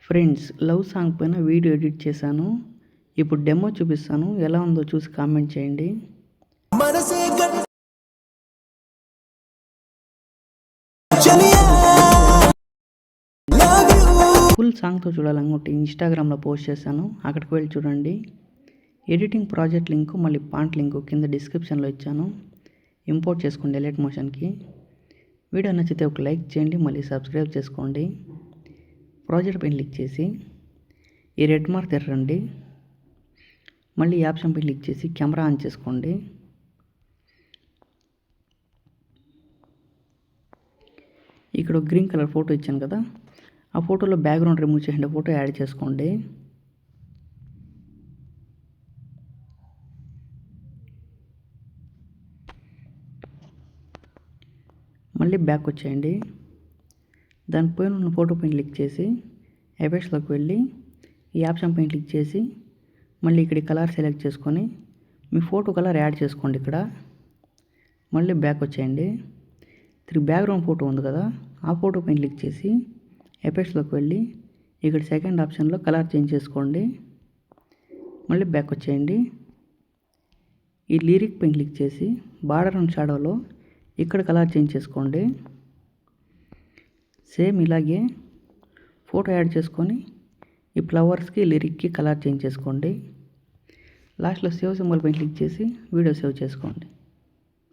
Friends, love song పైన video edit చేశాను. ఇప్పుడు డెమో చూపిస్తాను. ఎలా ఉందో చూసి కామెంట్ చేయండి. ఫుల్ సాంగ్తో చూడాలనుకుంటే ఇన్స్టాగ్రామ్లో పోస్ట్ చేశాను, అక్కడికి వెళ్ళి చూడండి. ఎడిటింగ్ ప్రాజెక్ట్ లింకు మళ్ళీ పాంట్ లింకు కింద డిస్క్రిప్షన్లో ఇచ్చాను. ఇంపోర్ట్ చేసుకోండి ఎలైట్ మోషన్కి. వీడియో నచ్చితే ఒక లైక్ చేయండి, మళ్ళీ సబ్స్క్రైబ్ చేసుకోండి. ప్రాజెక్ట్ పైన క్లిక్ చేసి ఈ రెడ్ మార్క్ తెరండి. మళ్ళీ ఆప్షన్ పైన క్లిక్ చేసి కెమెరా ఆన్ చేసుకోండి. ఇక్కడ గ్రీన్ కలర్ ఫోటో ఇచ్చాను కదా, ఆ ఫోటోలో బ్యాక్గ్రౌండ్ రిమూవ్ చేసిన ఫోటో యాడ్ చేసుకోండి. మళ్ళీ బ్యాక్ వచ్చేయండి. దానిపైన ఉన్న ఫోటో పైన క్లిక్ చేసి ఎఫెక్ట్స్లోకి వెళ్ళి ఈ ఆప్షన్ పైన క్లిక్ చేసి మళ్ళీ ఇక్కడ కలర్ సెలెక్ట్ చేసుకొని మీ ఫోటో కలర్ యాడ్ చేసుకోండి. ఇక్కడ మళ్ళీ బ్యాక్ వచ్చేయండి. బ్యాక్గ్రౌండ్ ఫోటో ఉంది కదా, ఆ ఫోటో పైన క్లిక్ చేసి ఎఫెక్ట్స్లోకి వెళ్ళి ఇక్కడ సెకండ్ ఆప్షన్లో కలర్ చేంజ్ చేసుకోండి. మళ్ళీ బ్యాక్ వచ్చేయండి. ఈ లిరిక్ పైన క్లిక్ చేసి బార్డర్ అండ్ షాడోలో ఇక్కడ కలర్ చేంజ్ చేసుకోండి. సేమ్ ఇలాగే ఫోటో యాడ్ చేసుకొని ఈ ఫ్లవర్స్కి లిరిక్కి కలర్ చేంజ్ చేసుకోండి. లాస్ట్లో సేవ్ సింబల్ పైన క్లిక్ చేసి వీడియో సేవ్ చేసుకోండి.